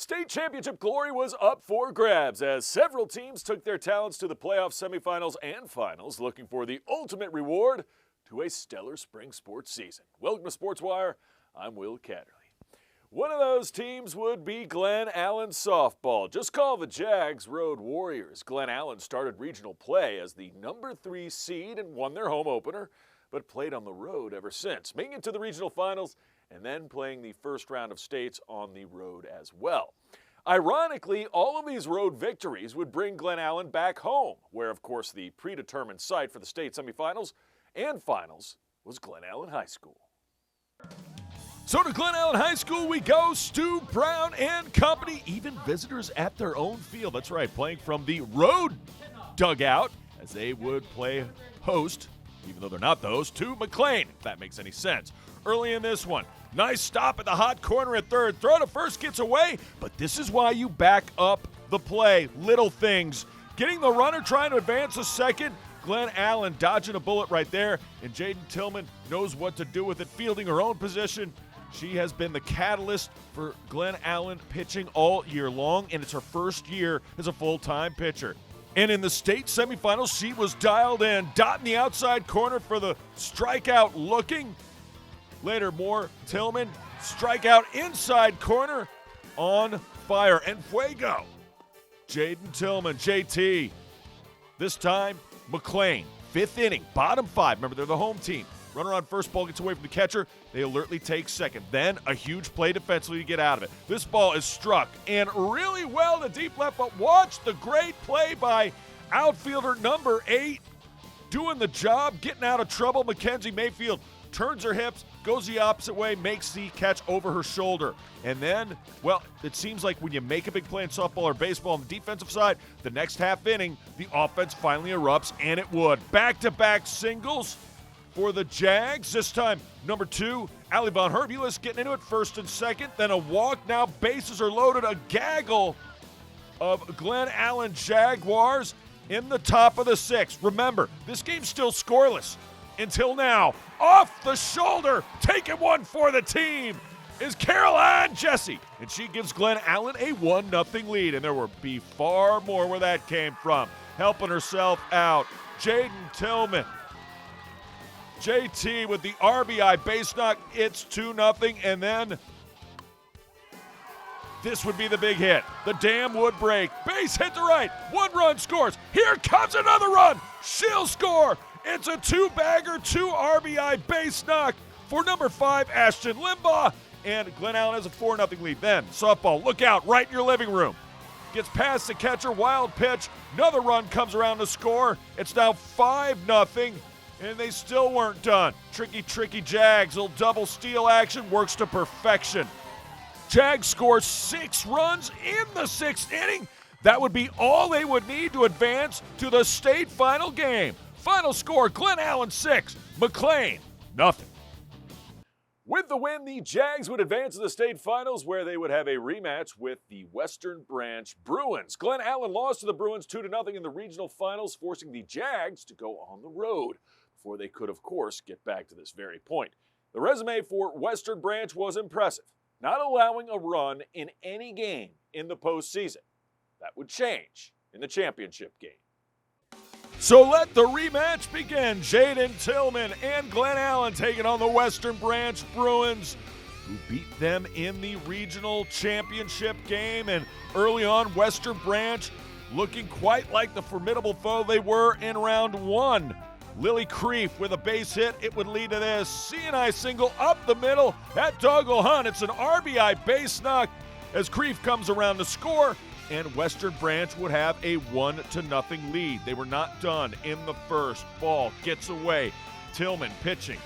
State championship glory was up for grabs as several teams took their talents to the playoff semifinals and finals, looking for the ultimate reward to a stellar spring sports season. Welcome to SportsWire. I'm Will Catterley. One of those teams would be Glen Allen softball. Just call the Jags Road Warriors. Glen Allen started regional play as the number 3 seed and won their home opener, but played on the road ever since, making it to the regional finals and then playing the first round of states on the road as well. Ironically, all of these road victories would bring Glen Allen back home, where, of course, the predetermined site for the state semifinals and finals was Glen Allen High School. So to Glen Allen High School we go. Stu Brown and company, even visitors at their own field. That's right, playing from the road dugout as they would play host, even though they're not those, to McLean, if that makes any sense. Early in this one, nice stop at the hot corner at third. Throw to first gets away, but this is why you back up the play. Little things. Getting the runner trying to advance a second. Glen Allen dodging a bullet right there, and Jaden Tillman knows what to do with it, fielding her own position. She has been the catalyst for Glen Allen pitching all year long, and it's her first year as a full-time pitcher. And in the state semifinals, she was dialed in, dotting the outside corner for the strikeout looking. Later, more Tillman, strikeout inside corner, on fire, and fuego. Jaden Tillman, JT. This time, McLean, 5th inning, bottom 5. Remember, they're the home team. Runner on first, ball gets away from the catcher. They alertly take second. Then a huge play defensively to get out of it. This ball is struck and really well to deep left, but watch the great play by outfielder number 8. Doing the job, getting out of trouble. Mackenzie Mayfield turns her hips, goes the opposite way, makes the catch over her shoulder. And then, well, it seems like when you make a big play in softball or baseball on the defensive side, the next half inning, the offense finally erupts, and it would. Back-to-back singles for the Jags. This time, number 2, Allie Von Herbulis getting into it first and second. Then a walk. Now bases are loaded. A gaggle of Glen Allen Jaguars in the top of the 6th. Remember, this game's still scoreless until now. Off the shoulder, taking one for the team, is Caroline Jesse. And she gives Glen Allen a 1-0 lead. And there will be far more where that came from. Helping herself out, Jaden Tillman. JT with the RBI base knock. It's 2-0. And then this would be the big hit. The dam would break. Base hit to right. 1 run scores. Here comes another run. She'll score. It's a 2-bagger, 2 RBI base knock for number 5, Ashton Limbaugh. And Glen Allen has a 4-0 lead. Then softball, look out, right in your living room. Gets past the catcher, wild pitch. Another run comes around to score. It's now 5-0, and they still weren't done. Tricky Jags. Little double steal action works to perfection. Jags score 6 runs in the 6th inning. That would be all they would need to advance to the state final game. Final score, Glen Allen 6, McLean 0. With the win, the Jags would advance to the state finals where they would have a rematch with the Western Branch Bruins. Glen Allen lost to the Bruins 2-0 in the regional finals, forcing the Jags to go on the road before they could, of course, get back to this very point. The resume for Western Branch was impressive, not allowing a run in any game in the postseason. That would change in the championship game. So let the rematch begin. Jaden Tillman and Glen Allen taking on the Western Branch Bruins, who beat them in the regional championship game. And early on, Western Branch looking quite like the formidable foe they were in round 1. Lily Creef with a base hit. It would lead to this C&I single up the middle. That dog will hunt. It's an RBI base knock as Creef comes around to score. And Western Branch would have a 1-0 lead. They were not done in the first. Ball gets away. Tillman pitching.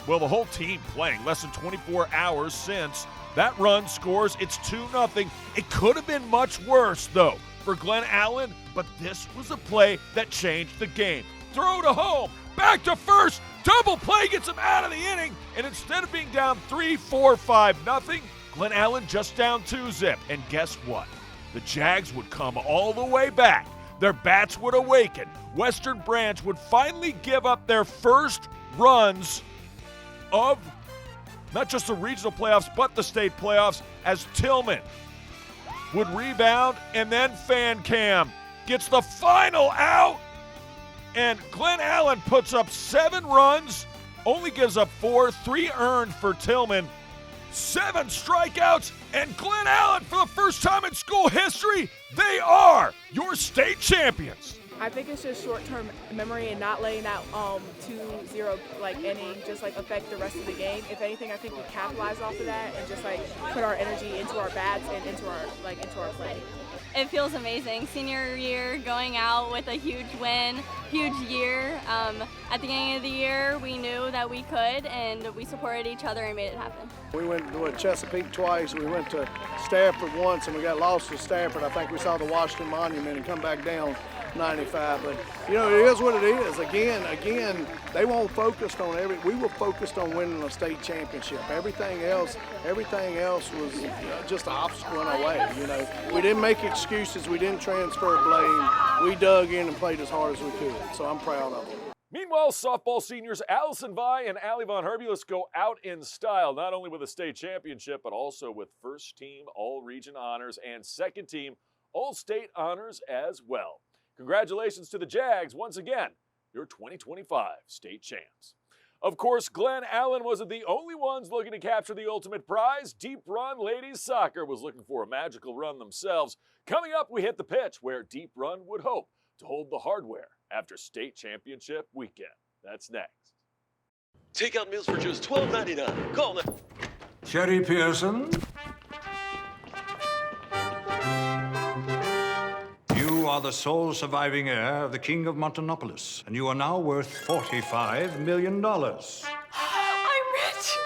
Well, the whole team playing less than 24 hours since. That run scores. It's 2-0. It could have been much worse, though, for Glen Allen, but this was a play that changed the game. Throw to home. Back to first. Double play gets him out of the inning. And instead of being down 3-4, 5-0, Glen Allen just down 2-0. And guess what? The Jags would come all the way back. Their bats would awaken. Western Branch would finally give up their first runs of not just the regional playoffs, but the state playoffs, as Tillman would rebound, and then Fan Cam gets the final out, and Glen Allen puts up 7 runs, only gives up 4, 3 earned for Tillman, 7 strikeouts, and Glen Allen, for the first time in school history, they are your state champions. I think it's just short-term memory and not letting that 2-0 inning just affect the rest of the game. If anything, I think we capitalize off of that and just put our energy into our bats and into our play. It feels amazing. Senior year, going out with a huge win, huge year. At the beginning of the year, we knew that we could, and we supported each other and made it happen. We went to Chesapeake twice. We went to Stafford once, and we got lost to Stafford. I think we saw the Washington Monument and come back down 95. But it is what it is. Again, they won't focus on we were focused on winning a state championship. Everything else was just an obstacle in our way. We didn't make excuses. We didn't transfer blame. We dug in and played as hard as we could. So I'm proud of them. Meanwhile, softball seniors Allison Vi and Allie Von Herbulus go out in style, not only with a state championship, but also with first team all-region honors and second team all-state honors as well. Congratulations to the Jags, once again, your 2025 state champs. Of course, Glen Allen wasn't the only ones looking to capture the ultimate prize. Deep Run Ladies Soccer was looking for a magical run themselves. Coming up, we hit the pitch where Deep Run would hope to hold the hardware after state championship weekend. That's next. Takeout meals for just $12.99. Call them. Sherry Pearson. You are the sole surviving heir of the King of Montanopolis, and you are now worth $45 million. I'm rich!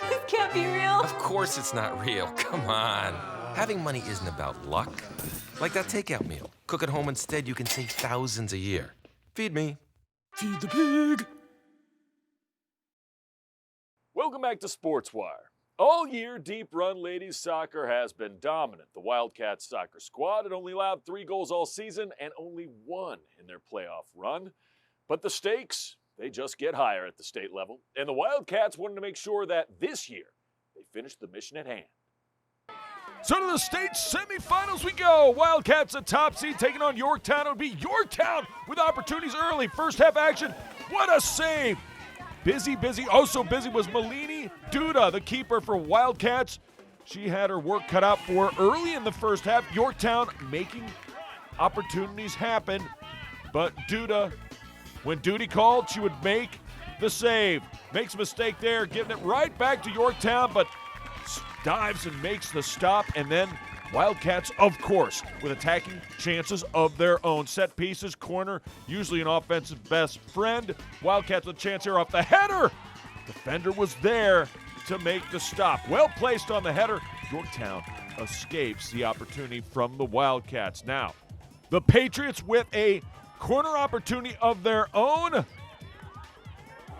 This can't be real. Of course it's not real. Come on. Having money isn't about luck. Like that takeout meal. Cook at home instead, you can save thousands a year. Feed me. Feed the pig. Welcome back to SportsWire. All year, Deep Run Ladies Soccer has been dominant. The Wildcats soccer squad had only allowed 3 goals all season and only 1 in their playoff run. But the stakes, they just get higher at the state level. And the Wildcats wanted to make sure that this year they finished the mission at hand. So to the state semifinals we go. Wildcats at top seed taking on Yorktown. It would be Yorktown with opportunities early. First half action. What a save. Busy. Oh, so busy was Melini Duda, the keeper for Wildcats. She had her work cut out for her early in the first half. Yorktown making opportunities happen. But Duda, when duty called, she would make the save. Makes a mistake there, giving it right back to Yorktown, but dives and makes the stop, and then Wildcats, of course, with attacking chances of their own. Set pieces, corner, usually an offensive best friend. Wildcats with a chance here off the header. Defender was there to make the stop. Well placed on the header. Yorktown escapes the opportunity from the Wildcats. Now, the Patriots with a corner opportunity of their own.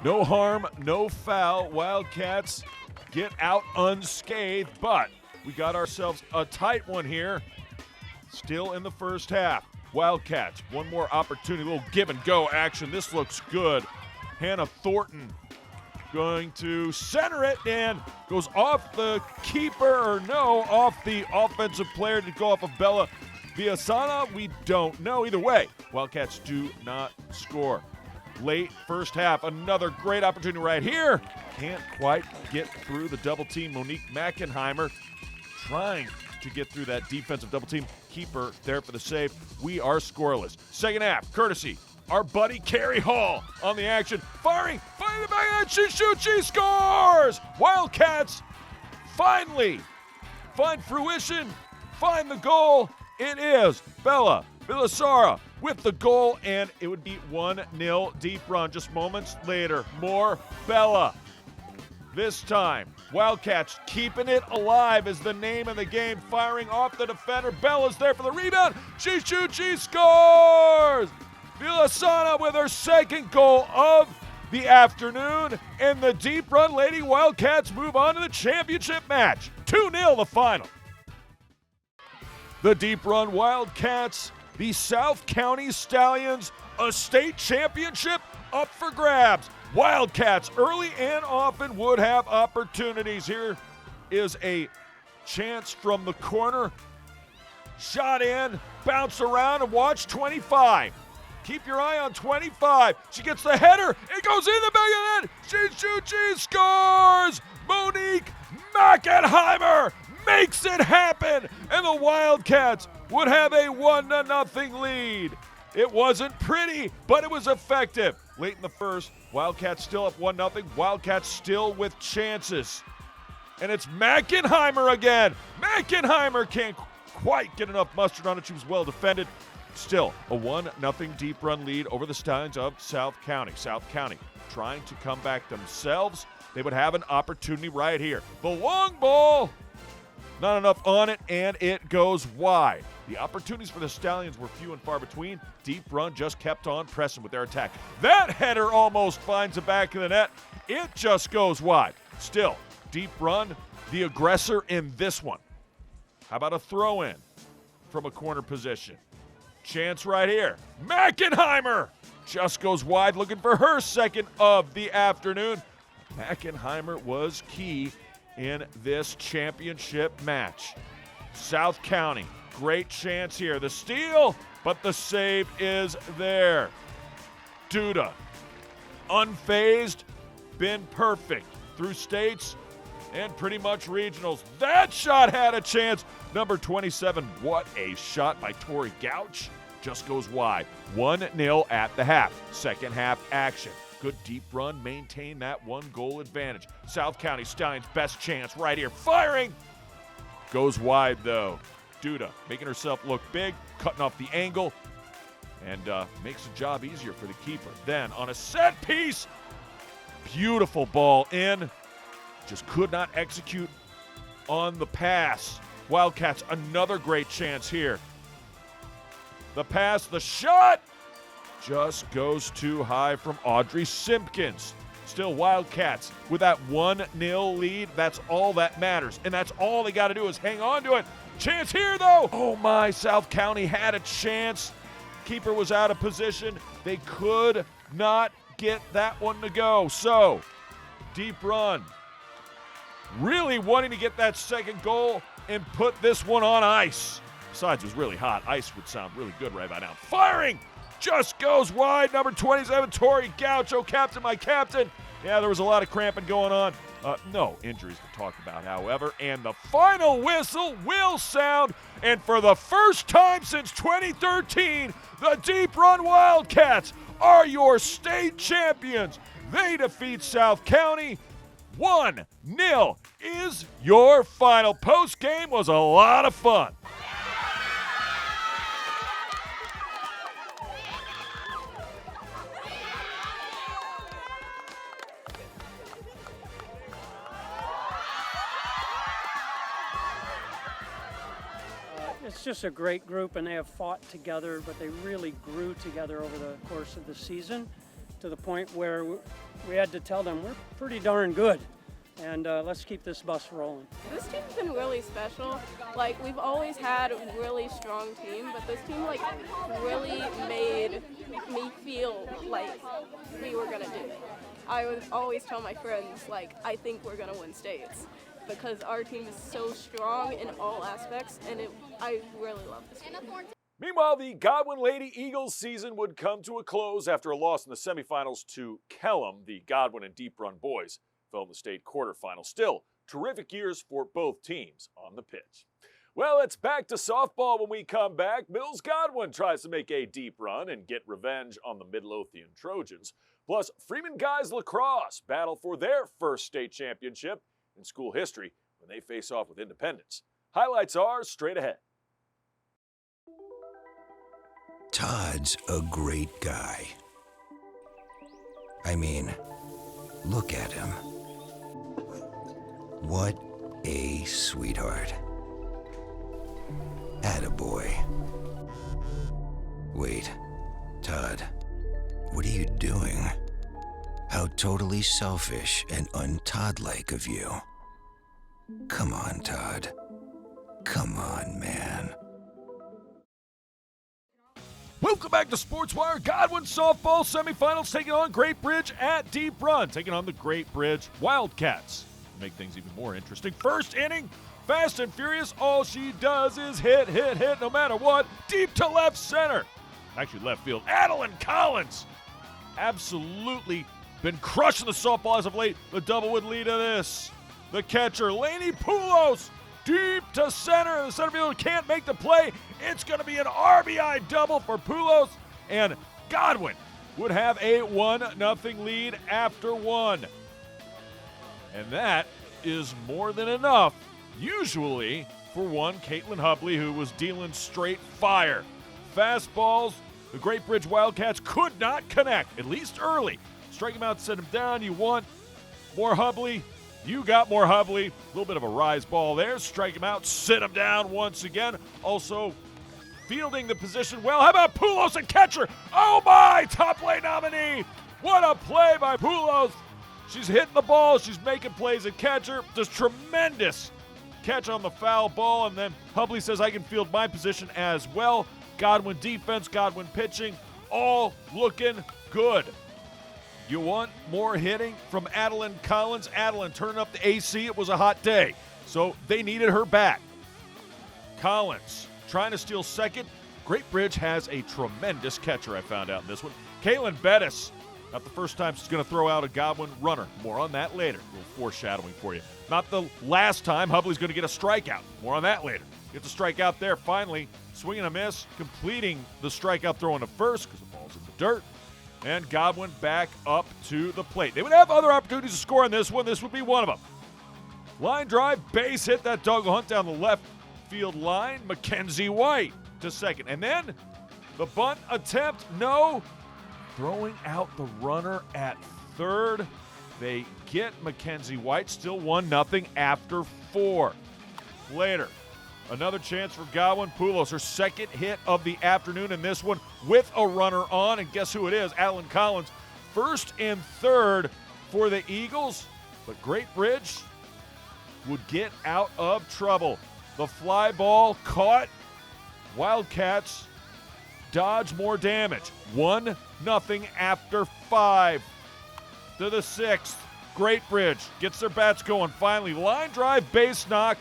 No harm, no foul. Wildcats get out unscathed, but we got ourselves a tight one here. Still in the first half. Wildcats, one more opportunity, a little give and go action. This looks good. Hannah Thornton going to center it and goes off the keeper, or no, off the offensive player to go off of Bella Villasana. We don't know. Either way, Wildcats do not score. Late first half, another great opportunity right here. Can't quite get through the double team. Monique Mackenheimer trying to get through that defensive double team. Keeper there for the save. We are scoreless. Second half, courtesy our buddy Carrie Hall on the action. Firing the back, and she shoots, she scores! Wildcats finally find fruition, find the goal. It is Bella Villasara with the goal, and it would be 1-0 Deep Run. Just moments later, more Bella. This time, Wildcats keeping it alive is the name of the game, firing off the defender. Bella's there for the rebound. She shoots, she scores! Villasana with her second goal of the afternoon, and the Deep Run Lady Wildcats move on to the championship match. 2-0 the final. The Deep Run Wildcats, the South County Stallions, a state championship up for grabs. Wildcats early and often would have opportunities. Here is a chance from the corner. Shot in, bounced around, and watch 25. Keep your eye on 25. She gets the header. It goes in the back of the net. She shoots. She scores. Monique Mackenheimer makes it happen. And the Wildcats would have a 1-0 lead. It wasn't pretty, but it was effective. Late in the first, Wildcats still up 1-0. Wildcats still with chances. And it's Mackenheimer again. Mackenheimer can't quite get enough mustard on it. She was well defended. Still, a 1-0 deep run lead over the Stallions of South County. South County trying to come back themselves. They would have an opportunity right here. The long ball, not enough on it, and it goes wide. The opportunities for the Stallions were few and far between. Deep run just kept on pressing with their attack. That header almost finds the back of the net. It just goes wide. Still, deep run, the aggressor in this one. How about a throw-in from a corner position? Chance right here. Mackenheimer just goes wide, looking for her second of the afternoon. Mackenheimer was key in this championship match. South County, great chance here. The steal, but the save is there. Duda, unfazed, been perfect through states and pretty much regionals. That shot had a chance. Number 27, what a shot by Tori Gouch. Just goes wide. 1-0 at the half. Second half action. Good deep run, maintain that 1-goal advantage. South County Stallions best chance right here. Firing! Goes wide though. Duda making herself look big, cutting off the angle, and makes the job easier for the keeper. Then on a set piece, beautiful ball in. Just could not execute on the pass. Wildcats, another great chance here. The pass, the shot, just goes too high from Audrey Simpkins. Still Wildcats with that 1-0 lead. That's all that matters, and that's all they got to do is hang on to it. Chance here, though. Oh, my, South County had a chance. Keeper was out of position. They could not get that one to go. So, deep run. Really wanting to get that second goal and put this one on ice. Besides, it was really hot. Ice would sound really good right about now. Firing! Just goes wide. Number 27, Tori Gaucho, captain, my captain. Yeah, there was a lot of cramping going on. No injuries to talk about, however. And the final whistle will sound. And for the first time since 2013, the Deep Run Wildcats are your state champions. They defeat South County 1-0 is your final. Post-game was a lot of fun. It's just a great group, and they have fought together, but they really grew together over the course of the season to the point where we had to tell them we're pretty darn good, and let's keep this bus rolling. This team's been really special. Like, we've always had a really strong team, but this team, like, really made me feel like we were gonna do it. I would always tell my friends, like, I think we're gonna win states, because our team is so strong in all aspects, and I really love this team. Meanwhile, the Godwin Lady Eagles season would come to a close after a loss in the semifinals to Kellam. The Godwin and Deep Run boys fell in the state quarterfinals. Still, terrific years for both teams on the pitch. Well, it's back to softball when we come back. Mills Godwin tries to make a deep run and get revenge on the Midlothian Trojans. Plus, Freeman guys lacrosse battle for their first state championship in school history when they face off with Independence. Highlights are straight ahead. Todd's a great guy. I mean, look at him. What a sweetheart. Attaboy. Wait, Todd, what are you doing? How totally selfish and un-Todd-like of you. Come on, Todd. Come on, man. Welcome back to SportsWire. Godwin softball semifinals taking on Great Bridge at Deep Run, taking on the Great Bridge Wildcats. To make things even more interesting, first inning, Fast and furious, all she does is hit, no matter what, deep to left center. Actually, left field. Adeline Collins absolutely been crushing the softball as of late. The double would lead to this. The catcher, Lainey Poulos, deep to center. The center fielder can't make the play. It's going to be an RBI double for Poulos, and Godwin would have a 1-0 lead after one. And that is more than enough, usually, for one Caitlin Hubley, who was dealing straight fire. Fastballs, the Great Bridge Wildcats could not connect, at least early. Strike him out, set him down. You want more Hubley? You got more Hubley. A little bit of a rise ball there. Strike him out, sit him down once again. Also fielding the position well. How about Poulos and catcher? Oh my, top play nominee. What a play by Poulos. She's hitting the ball. She's making plays at catcher. Just tremendous catch on the foul ball. And then Hubley says, I can field my position as well. Godwin defense, Godwin pitching, all looking good. You want more hitting from Adeline Collins. Adeline turning up the AC. It was a hot day, so they needed her back. Collins trying to steal second. Great Bridge has a tremendous catcher, I found out in this one. Caitlin Bettis, not the first time she's going to throw out a Godwin runner. More on that later. A little foreshadowing for you. Not the last time Hubley's going to get a strikeout. More on that later. Gets a strikeout there finally. Swing and a miss, completing the strikeout throw into first because the ball's in the dirt. And Godwin back up to the plate. They would have other opportunities to score in this one. This would be one of them. Line drive, base hit. That dog will hunt down the left field line. Mackenzie White to second. And then the bunt attempt, no. Throwing out the runner at third. They get Mackenzie White, still 1-0 after 4. Later, another chance for Godwin. Poulos, her second hit of the afternoon in this one with a runner on. And guess who it is? Adeline Collins. First and third for the Eagles. But Great Bridge would get out of trouble. The fly ball caught. Wildcats dodge more damage. 1-0 after 5. To the 6th. Great Bridge gets their bats going. Finally, line drive, base knock.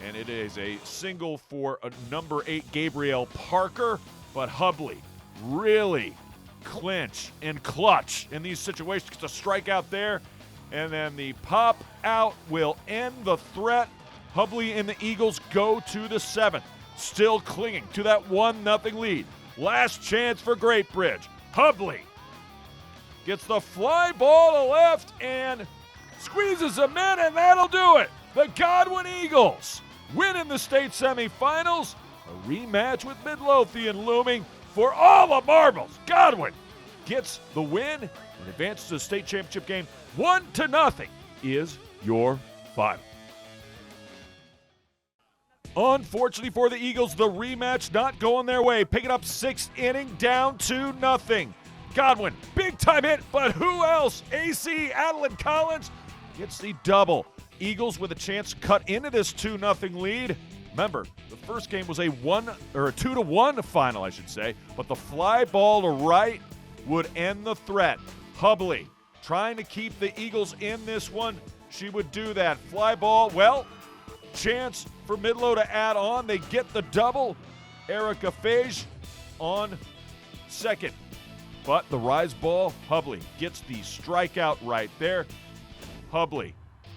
And it is a single for number 8, Gabrielle Parker. But Hubley really clinch and clutch in these situations. Gets a strikeout there. And then the pop out will end the threat. Hubley and the Eagles go to the 7th. Still clinging to that 1-0 lead. Last chance for Great Bridge. Hubley gets the fly ball to left and squeezes them in, and that'll do it. The Godwin Eagles win in the state semifinals. A rematch with Midlothian looming for all the marbles. Godwin gets the win and advances to the state championship game. 1-0 is your final. Unfortunately for the Eagles, the rematch not going their way. Picking up 6th inning, down 2-0. Godwin, big time hit, but who else? AC, Adeline Collins gets the double. Eagles with a chance to cut into this 2-0 lead. Remember, the first game was a 2-1 final, I should say, but the fly ball to right would end the threat. Hubley trying to keep the Eagles in this one. She would do that. Fly ball, well, chance for Midlo to add on. They get the double. Erica Fage on second. But the rise ball, Hubley gets the strikeout right there. Hubley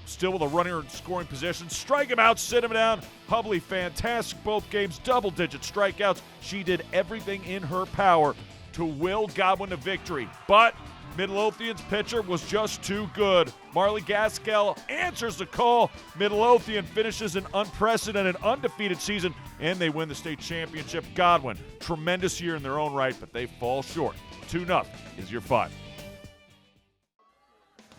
still with a runner in scoring position. Strike him out, sit him down. Hubley, fantastic both games, double-digit strikeouts. She did everything in her power to will Godwin to victory. But Midlothian's pitcher was just too good. Marley Gaskell answers the call. Midlothian finishes an unprecedented, undefeated season, and they win the state championship. Godwin, tremendous year in their own right, but they fall short. 2-0 is your final.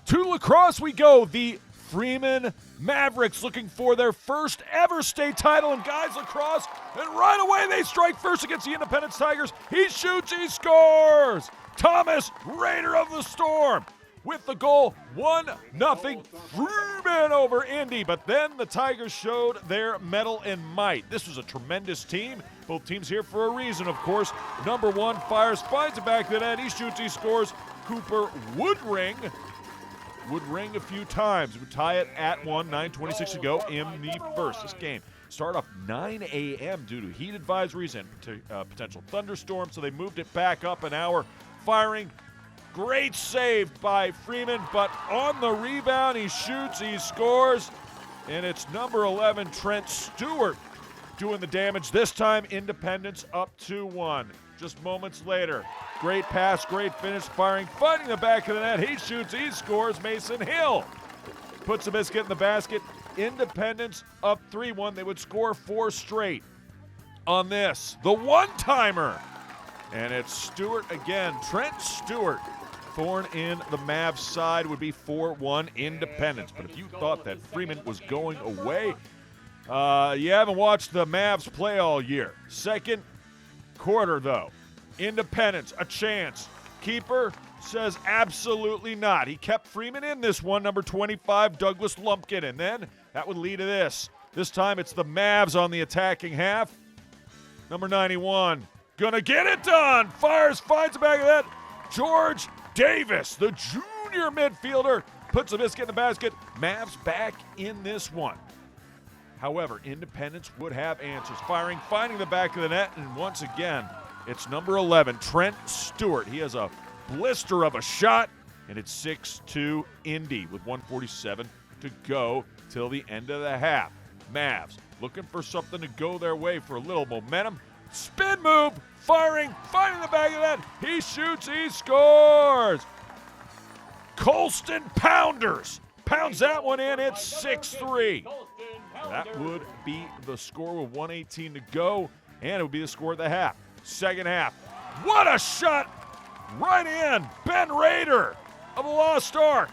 To lacrosse we go. The Freeman Mavericks looking for their first ever state title in guys lacrosse, and right away they strike first against the Independence Tigers. He shoots, he scores! Thomas, Raider of the Storm, with the goal. 1-0 Freeman over Indy, but then the Tigers showed their mettle and might. This was a tremendous team. Both teams here for a reason, of course. Number 1 fires, finds it back to the net. He shoots, he scores. Cooper Woodring would ring a few times. Would tie it at 1, 9:26 to go in the first. This game started off 9 a.m. due to heat advisories and potential thunderstorms, so they moved it back up an hour. Firing, great save by Freeman, but on the rebound, he shoots, he scores, and it's number 11, Trent Stewart, doing the damage. This time, Independence up 2-1. Just moments later, great pass, great finish, firing, finding the back of the net. He shoots, he scores. Mason Hill puts the biscuit in the basket. Independence up 3-1. They would score 4 straight on this. The one-timer. And it's Stewart again. Trent Stewart. Thorn in the Mavs side would be 4-1 Independence. But if you thought that Freeman was going away, you haven't watched the Mavs play all year. Second quarter, though. Independence, a chance. Keeper says absolutely not. He kept Freeman in this one, number 25, Douglas Lumpkin. And then that would lead to this. This time it's the Mavs on the attacking half. Number 91, gonna get it done. Fires, finds the back of that. George Davis, the junior midfielder, puts the biscuit in the basket. Mavs back in this one. However, Independence would have answers. Firing, finding the back of the net, and once again, it's number 11, Trent Stewart. He has a blister of a shot, and it's 6-2 Indy with 1:47 to go till the end of the half. Mavs looking for something to go their way for a little momentum. Spin move, firing, finding the back of the net. He shoots, he scores. Colston Pounders pounds that one in. It's 6-3. That would be the score with 1:18 to go, and it would be the score of the half. Second half. What a shot! Right in. Ben Rader of the Lost Ark.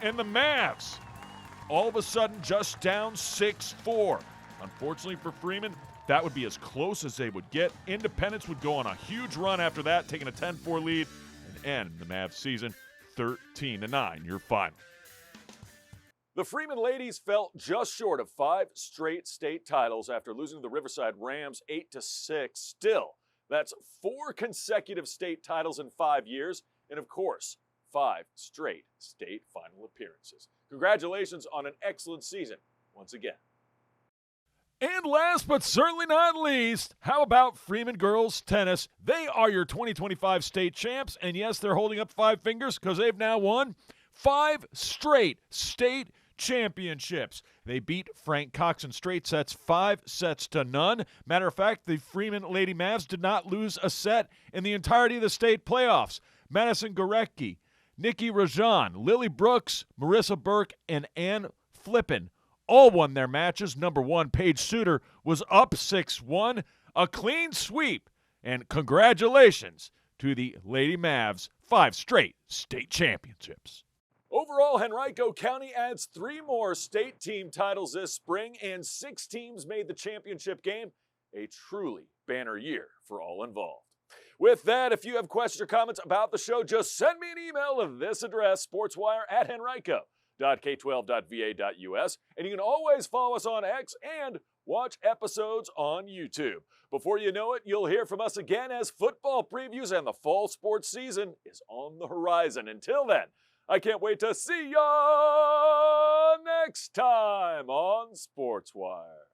And the Mavs, all of a sudden, just down 6-4. Unfortunately for Freeman, that would be as close as they would get. Independence would go on a huge run after that, taking a 10-4 lead and end the Mavs season 13-9, your final. The Freeman ladies fell just short of 5 straight state titles after losing to the Riverside Rams 8-6. Still, that's 4 consecutive state titles in 5 years, and of course, 5 straight state final appearances. Congratulations on an excellent season once again. And last but certainly not least, how about Freeman girls tennis? They are your 2025 state champs, and yes, they're holding up 5 fingers because they've now won 5 straight state championships. They beat Frank Cox in straight sets, 5-0. Matter of fact, the Freeman Lady Mavs did not lose a set in the entirety of the state playoffs. Madison Gorecki, Nikki Rajan, Lily Brooks, Marissa Burke, and Ann Flippin all won their matches. Number 1, Paige Suter, was up 6-1, a clean sweep, and congratulations to the Lady Mavs, 5 straight state championships. Overall, Henrico County adds 3 more state team titles this spring, and 6 teams made the championship game. A truly banner year for all involved. With that, if you have questions or comments about the show, just send me an email to this address, sportswire@henrico.k12.va.us, and you can always follow us on X and watch episodes on YouTube. Before you know it, you'll hear from us again as football previews and the fall sports season is on the horizon. Until then, I can't wait to see ya next time on Sportswire.